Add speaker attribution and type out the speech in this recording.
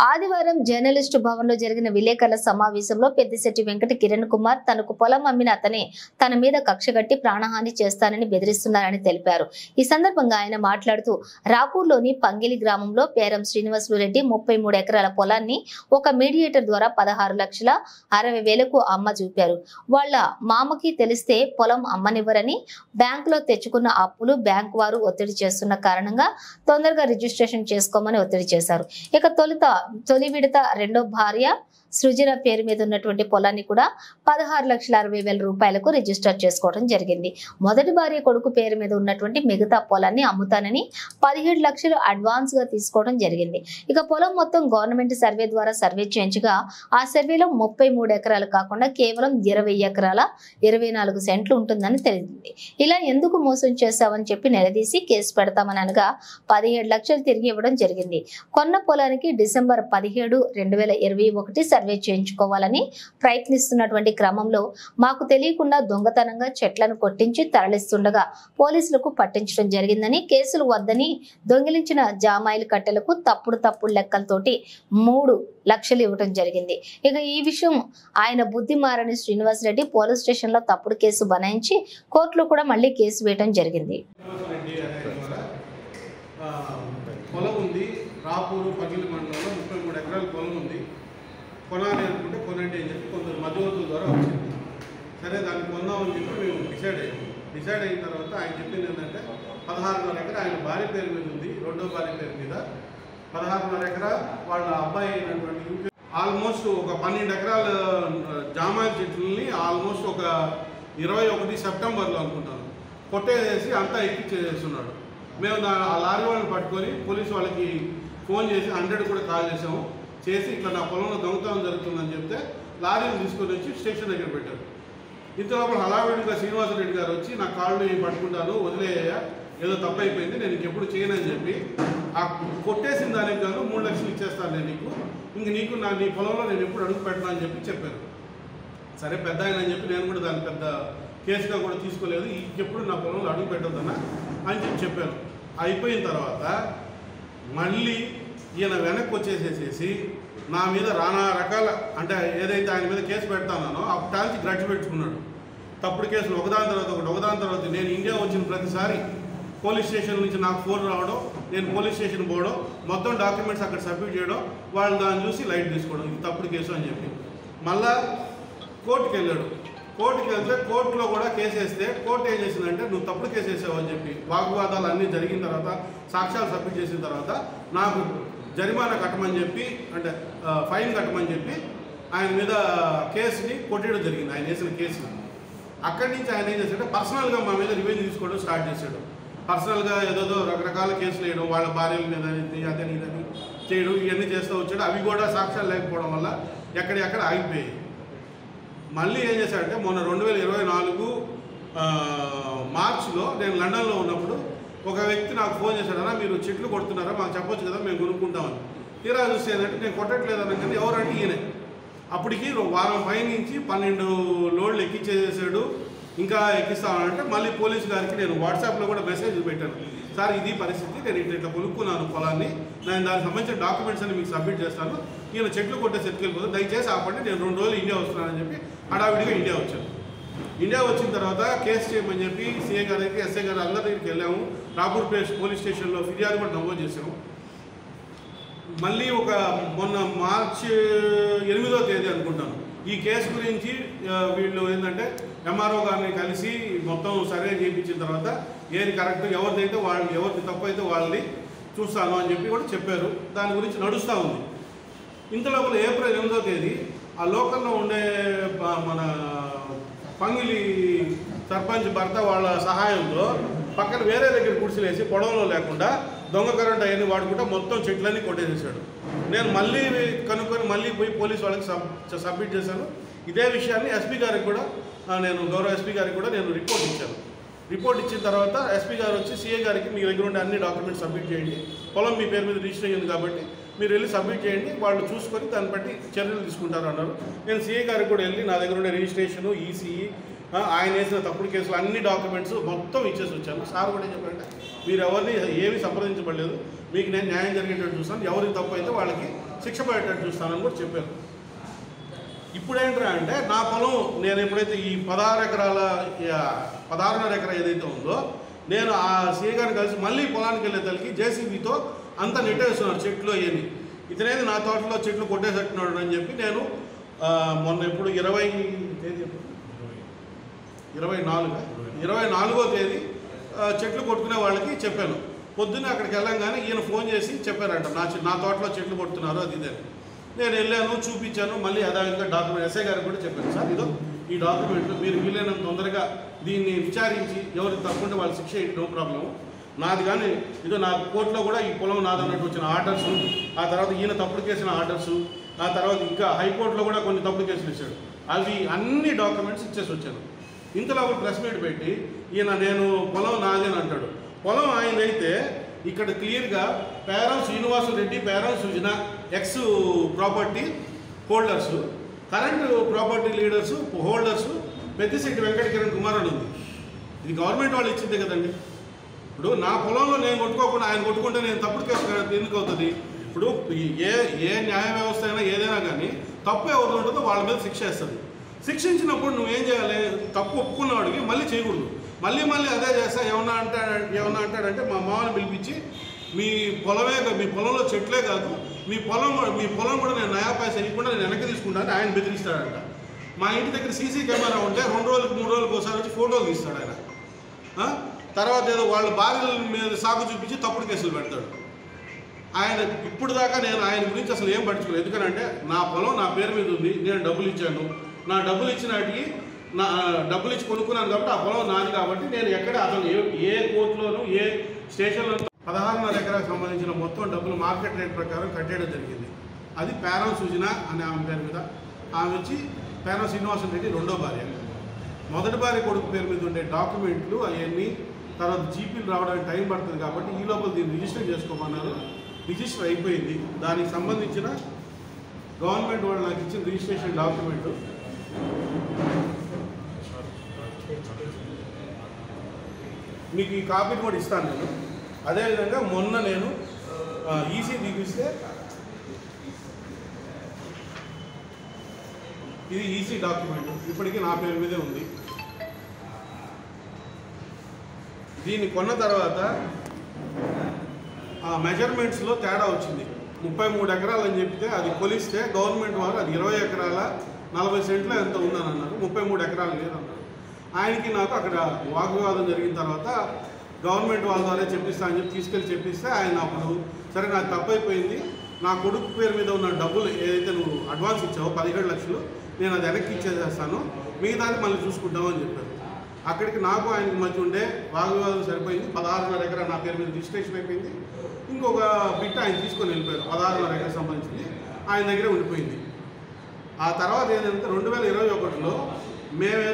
Speaker 1: ఆదివారం జర్నలిస్టు భవన్లో జరిగిన విలేకరుల సమావేశంలో పెద్దిశెట్టి వెంకట కిరణ్ కుమార్ తనకు పొలం అమ్మిన అతనే తన మీద కక్షగట్టి ప్రాణహాని చేస్తానని బెదిరిస్తున్నారని తెలిపారు. ఈ సందర్భంగా ఆయన మాట్లాడుతూ రాపూర్లోని పంగిలి గ్రామంలో పేరం శ్రీనివాసులు రెడ్డి 33 ఎకరాల పొలాన్ని ఒక మీడియేటర్ ద్వారా 16,60,000కు అమ్మ చూపారు. వాళ్ళ మామకి తెలిస్తే పొలం అమ్మనివ్వరని బ్యాంకులో తెచ్చుకున్న అప్పులు బ్యాంకు వారు ఒత్తిడి చేస్తున్న కారణంగా తొందరగా రిజిస్ట్రేషన్ చేసుకోమని ఒత్తిడి చేశారు. ఇక తొలి విడత రెండో భార్య సృజన పేరు మీద ఉన్నటువంటి పొలాన్ని కూడా 16,60,000 రూపాయలకు రిజిస్టర్ చేసుకోవడం జరిగింది. మొదటి భార్య కొడుకు పేరు మీద ఉన్నటువంటి మిగతా పొలాన్ని అమ్ముతానని 17 లక్షలు అడ్వాన్స్ గా తీసుకోవడం జరిగింది. ఇక పొలం మొత్తం గవర్నమెంట్ సర్వే ద్వారా సర్వే చేయించగా ఆ సర్వేలో 33 ఎకరాలు కాకుండా కేవలం 20 ఎకరాల 24 సెంట్లు ఉంటుందని తెలిసింది. ఇలా ఎందుకు మోసం చేశావని చెప్పి నిలదీసి కేసు పెడతామని అనగా 17 లక్షలు తిరిగి ఇవ్వడం జరిగింది. కొన్న పొలానికి డిసెంబర్ 17, 2021 సర్వే చేయించుకోవాలని ప్రయత్నిస్తున్నటువంటి క్రమంలో మాకు తెలియకుండా దొంగతనంగా చెట్లను కొట్టించి తరలిస్తుండగా పోలీసులకు పట్టించడం జరిగిందని, కేసులు వద్దని దొంగిలించిన జామాయిల కట్టెలకు తప్పుడు లెక్కలతోటి 3 లక్షలు ఇవ్వడం జరిగింది. ఇక ఈ విషయం ఆయన బుద్ధి మారని శ్రీనివాసరెడ్డి పోలీస్ స్టేషన్ లో తప్పుడు కేసు బనాయించి కోర్టులో కూడా మళ్ళీ కేసు వేయడం జరిగింది.
Speaker 2: రాపూరు పగిలి మండలంలో 33 ఎకరాల పొలం ఉంది. కొనాలి అనుకుంటే కొనండి అని చెప్పి కొందరు మధ్యవర్తుల ద్వారా వచ్చింది. సరే దాన్ని కొందామని చెప్పి మేము డిసైడ్ అయిన తర్వాత ఆయన చెప్పింది ఏంటంటే 16,5 ఎకరా ఆయన భార్య పేరు మీద ఉంది, రెండో భార్య పేరు మీద 16,5 ఎకరా వాళ్ళ అబ్బాయి అయినటువంటి ఆల్మోస్ట్ ఒక 12 ఎకరాల జామాయిల చెట్లని ఆల్మోస్ట్ ఒక 21 సెప్టెంబర్లో అనుకుంటాను కొట్టేసి అంతా ఎక్కిచ్చేస్తున్నాడు. మేము ఆ లారీ వాళ్ళని పట్టుకొని పోలీసు వాళ్ళకి ఫోన్ చేసి 100 కూడా కాల్ చేసాము. చేసి ఇట్లా నా పొలంలో దొంగతనం జరుగుతుందని చెప్తే లారీని తీసుకొని వచ్చి స్టేషన్ దగ్గర పెట్టారు. ఇంతలోపల హడావిడిగా శ్రీనివాసరెడ్డి గారు వచ్చి నా కాళ్ళు పట్టుకుంటాను, వదిలేయ్యా, ఏదో తప్పు అయిపోయింది, నేను ఇంకెప్పుడు చేయనని చెప్పి ఆ కొట్టేసిన దానికి గాను 3 లక్షలు ఇచ్చేస్తాను నేను నీకు నీ పొలంలో నేను ఎప్పుడు అడుగు పెట్టను అని చెప్పారు. సరే పెద్ద ఆయన అని చెప్పి నేను కూడా దాన్ని పెద్ద కేసుగా కూడా తీసుకోలేదు, ఇంకెప్పుడు నా పొలంలో అడుగు పెట్టొద్దన్నా అని చెప్పాను. అయిపోయిన తర్వాత మళ్ళీ ఈయన వెనక్కి వచ్చేసేసేసి నా మీద రానా రకాల అంటే ఏదైతే ఆయన మీద కేసు పెడతానో అప్పుడు టాల్చి గ్రడ్జ్ పెట్టుకున్నాడు. తప్పుడు కేసులు ఒకదాని తర్వాత నేను ఇండియా వచ్చిన ప్రతిసారి పోలీస్ స్టేషన్ నుంచి నాకు ఫోన్ రావడం, నేను పోలీస్ స్టేషన్ పోవడం, మొత్తం డాక్యుమెంట్స్ అక్కడ సబ్మిట్ చేయడం, వాళ్ళు దాన్ని చూసి లైట్ తీసుకోవడం, ఇది తప్పుడు కేసు అని చెప్పి మళ్ళా కోర్టుకి వెళ్ళాడు. కోర్టుకి వెళ్తే కోర్టులో కూడా కేసు వేస్తే కోర్టు ఏం చేసిందంటే నువ్వు తప్పుడు కేసు వేసావు అని చెప్పి వాగ్వాదాలు అన్నీ జరిగిన తర్వాత సాక్ష్యాలు సబ్మిట్ చేసిన తర్వాత నాకు జరిమానా కట్టమని చెప్పి అంటే ఫైన్ కట్టమని చెప్పి ఆయన మీద కేసుని కొట్టేయడం జరిగింది. ఆయన వేసిన కేసుని అక్కడి నుంచి ఆయన ఏం చేశాడంటే పర్సనల్గా మా మీద రివెంజ్ తీసుకోవడం స్టార్ట్ చేశాడు. పర్సనల్గా ఏదో రకరకాల కేసులు వేయడం, వాళ్ళ భార్యల మీద అదని ఇదని చేయడం, ఇవన్నీ చేస్తూ వచ్చాడు. అవి కూడా సాక్ష్యాలు లేకపోవడం వల్ల ఎక్కడెక్కడ ఆగిపోయాయి. మళ్ళీ ఏం చేశాడంటే మొన్న 2024 మార్చిలో నేను లండన్లో ఉన్నప్పుడు ఒక వ్యక్తి నాకు ఫోన్ చేశాడన్నా మీరు చెట్లు కొడుతున్నారా, మాకు చెప్పొచ్చు కదా, మేము కొనుక్కుంటామని. తీరా చూస్తే ఏంటంటే నేను కొట్టట్లేదన్నా కానీ ఎవరంటే ఈయనే. అప్పటికి వారం పై నుంచి 12 లోడ్లు ఎక్కించేసాడు. ఇంకా ఎక్కిస్తామంటే మళ్ళీ పోలీసు గారికి నేను వాట్సాప్లో కూడా మెసేజ్ పెట్టాను, సార్ ఇది పరిస్థితి, నేను ఇట్లా కొనుక్కున్నాను పొలాన్ని, నేను దానికి సంబంధించిన డాక్యుమెంట్స్ అని మీకు సబ్మిట్ చేస్తాను, ఈయన చెట్లు కొట్టేసి ఎత్తుకెళ్ళిపోతుంది, దయచేసి ఆపండి, నేను 2 రోజులు ఇండియా వస్తున్నానని చెప్పి హడావిడిగా ఇండియా వచ్చాను. ఇండియా వచ్చిన తర్వాత కేసు చేయమని చెప్పి సిఐ గారికి ఎస్ఐ గారు అందరి దగ్గరికి వెళ్ళాము. రాపూర్ పోలీస్ స్టేషన్లో ఫిర్యాదు కూడా నమోదు చేసాము. మళ్ళీ మొన్న మార్చి 8వ తేదీ అనుకుంటాను ఈ కేసు గురించి వీళ్ళు ఏంటంటే ఎంఆర్ఓ గారిని కలిసి మొత్తం సర్వే చేయించిన తర్వాత ఏది కరెక్ట్, ఎవరిదైతే వాళ్ళు, ఎవరిది తప్పు అయితే వాళ్ళని చూస్తాను అని చెప్పి కూడా చెప్పారు. దాని గురించి నడుస్తూ ఉంది. ఇంతలోపల ఏప్రిల్ 8వ తేదీ ఆ లోకల్లో ఉండే మన పంగిలి సర్పంచ్ భర్త వాళ్ళ సహాయంతో పక్కన వేరే దగ్గర కుర్చీలేసి పొడవలో లేకుండా దొంగ కరెంట్ అవన్నీ వాడుకుంటా మొత్తం చెట్లన్నీ కొట్టేసేసాడు. నేను మళ్ళీ కనుక్కొని మళ్ళీ పోయి పోలీసు వాళ్ళకి సబ్మిట్ చేశాను. ఇదే విషయాన్ని ఎస్పీ గారికి కూడా నేను గౌరవ ఎస్పీ గారికి కూడా నేను రిపోర్ట్ ఇచ్చాను. రిపోర్ట్ ఇచ్చిన తర్వాత ఎస్పీ గారు వచ్చి సీఏ గారికి మీ దగ్గర ఉండే అన్ని డాక్యుమెంట్స్ సబ్మిట్ చేయండి, పొలం మీ పేరు మీద రిజిస్టర్ అయ్యింది కాబట్టి మీరు వెళ్ళి సబ్మిట్ చేయండి, వాళ్ళు చూసుకొని దాన్ని బట్టి చర్యలు తీసుకుంటారు అన్నారు. నేను సీఏ గారికి కూడా వెళ్ళి నా దగ్గర ఉండే రిజిస్ట్రేషను, ఈసీఈ, ఆయన వేసిన తప్పుడు కేసులు అన్ని డాక్యుమెంట్స్ మొత్తం ఇచ్చేసి వచ్చాను. సార్ కూడా చెప్పారంటే మీరు ఎవరిని ఏమీ సంప్రదించబడలేదు, మీకు నేను న్యాయం జరిగేటట్టు చూస్తాను, ఎవరికి తప్పు అయితే వాళ్ళకి శిక్ష పడేటట్టు చూస్తానని కూడా చెప్పారు. ఇప్పుడు ఏంటంటే అంటే నా పొలం నేను ఎప్పుడైతే ఈ 16.5 ఎకరా ఏదైతే ఉందో నేను ఆ సీఏ గారిని కలిసి మళ్ళీ పొలానికి వెళ్ళే తల్లికి జేసీబీతో అంతా నెట్టేస్తున్నాడు చెట్లు అవన్నీ. ఇతనేది నా తోటలో చెట్లు కొట్టేసేట్టున్నాడు అని చెప్పి నేను మొన్న ఎప్పుడు 24వ తేదీ చెట్లు కొట్టుకునే వాళ్ళకి చెప్పాను. పొద్దున్నే అక్కడికి వెళ్ళంగానే ఈయన ఫోన్ చేసి చెప్పారంట నా తోటలో చెట్లు కొడుతున్నారు అది ఇదే. నేను వెళ్ళాను, చూపించాను, మళ్ళీ అదేవిధంగా డాక్యుమెంట్ ఎస్ఐ గారికి కూడా చెప్పాను, సార్ ఇదో ఈ డాక్యుమెంట్లు మీరు వీలైనంత తొందరగా దీన్ని విచారించి ఎవరికి తప్పకుండా వాళ్ళు శిక్ష ఏంటి, నో ప్రాబ్లం. నాది కానీ ఇదో నా కోర్టులో కూడా ఈ పొలం నాదన్నట్టు వచ్చిన ఆర్డర్సు, ఆ తర్వాత ఈయన తప్పుడు కేసిన ఆర్డర్సు, ఆ తర్వాత ఇంకా హైకోర్టులో కూడా కొన్ని తప్పుడు కేసులు ఇచ్చాడు. అవి అన్ని డాక్యుమెంట్స్ ఇచ్చేసి వచ్చాను. ఇంతలో ఒక ప్రెస్ మీట్ పెట్టి ఈయన నేను పొలం నాది అని అంటాడు. పొలం ఆయనైతే ఇక్కడ క్లియర్గా Peram Srinivasareddy, Peram Sujana ex property holders, current property leaders holders Peddishetti Venkata Kiran Kumar అని ఉంది. ఇది గవర్నమెంట్ వాళ్ళు ఇచ్చిందే కదండి. ఇప్పుడు నా పొలంలో నేను కొట్టుకోకుండా ఆయన కొట్టుకుంటే నేను తప్పుడు కేసు ఎందుకు అవుతుంది? ఇప్పుడు ఏ న్యాయ వ్యవస్థ అయినా ఏదైనా కానీ తప్పు ఎవరు ఉంటుందో వాళ్ళ మీద శిక్ష వేస్తుంది. శిక్షించినప్పుడు నువ్వేం చేయాలి? తప్పు ఒప్పుకున్నవాడికి మళ్ళీ చేయకూడదు. మళ్ళీ అదే చేస్తా ఏమన్నా అంటాడంటే మా మామని పిలిపించి మీ పొలంలో చెట్లే కాదు మీ పొలం కూడా నేను నయా పైసా ఇవ్వకుండా నేను వెనక్కి తీసుకుంటానని ఆయన బెదిరిస్తాడంట. మా ఇంటి దగ్గర సీసీ కెమెరా ఉంటే 2 రోజులకు 3 రోజులకు ఒకసారి వచ్చి ఫోటోలు తీస్తాడు ఆయన. తర్వాత ఏదో వాళ్ళ భార్యల మీద సాగు చూపించి తప్పుడు కేసులు పెడతాడు. ఆయన ఇప్పుడు దాకా నేను ఆయన గురించి అసలు ఏం పట్టించుకోలేదు. ఎందుకంటే నా పొలం నా పేరు మీద ఉంది, నేను డబ్బులు ఇచ్చాను, నా డబ్బులు ఇచ్చినటికి డబ్బులు ఇచ్చి కొనుక్కున్నాను కాబట్టి ఆ పొలం నాది కాబట్టి నేను ఎక్కడ అసలు ఏ కోర్టులోనూ ఏ స్టేషన్లో 16.5 ఎకరాకు సంబంధించిన మొత్తం డబ్బులు మార్కెట్ రేట్ ప్రకారం కట్టేయడం జరిగింది. అది పేరం సుజన అనే ఆమె పేరు మీద. ఆమె వచ్చి పేరం శ్రీనివాసరెడ్డి రెండో భార్య. మొదటి భార్య కొడుకు పేరు మీద ఉండే డాక్యుమెంట్లు అవన్నీ తర్వాత జీపీలు రావడానికి టైం పడుతుంది కాబట్టి ఈ లోపల దీన్ని రిజిస్టర్ చేసుకోమన్నారు. రిజిస్టర్ అయిపోయింది. దానికి సంబంధించిన గవర్నమెంట్ వాళ్ళు నాకు ఇచ్చిన రిజిస్ట్రేషన్ డాక్యుమెంట్ మీకు ఈ కాపీని కూడా ఇస్తాను నేను. అదేవిధంగా మొన్న నేను ఈసీ దిగిస్తే ఇది ఈసీ డాక్యుమెంట్ ఇప్పటికీ నా పేరు మీదే ఉంది. దీన్ని కొన్న తర్వాత ఆ మెజర్మెంట్స్లో తేడా వచ్చింది. 33 ఎకరాలు అని చెప్తే అది కొలిస్తే గవర్నమెంట్ వారు అది 20 ఎకరాల 40 సెంట్లు ఎంత ఉందని అన్నారు. 33 ఎకరాలు లేదన్నారు. ఆయనకి నాకు అక్కడ వాగ్వివాదం జరిగిన తర్వాత గవర్నమెంట్ వాళ్ళ ద్వారా చెప్పిస్తా అని చెప్పి తీసుకెళ్ళి చెప్పిస్తే ఆయన అప్పుడు సరే నాకు తప్పైపోయింది, నా కొడుకు పేరు మీద ఉన్న డబ్బులు ఏదైతే నువ్వు అడ్వాన్స్ ఇచ్చావో 17 లక్షలు నేను అది వెనక్కి ఇచ్చేసేస్తాను, మిగతాది మళ్ళీ చూసుకుంటామని చెప్పారు. అక్కడికి నాకు ఆయనకి మధ్య ఉండే వాగ్వివాదం సరిపోయింది. 16.5 ఎకరా నా పేరు మీద రిజిస్ట్రేషన్ అయిపోయింది. ఇంకొక బిట్ ఆయన తీసుకొని వెళ్ళిపోయారు. 16.5 ఎకరా సంబంధించింది ఆయన దగ్గరే ఉండిపోయింది. ఆ తర్వాత ఏంటంటే 2021లో మేమేదో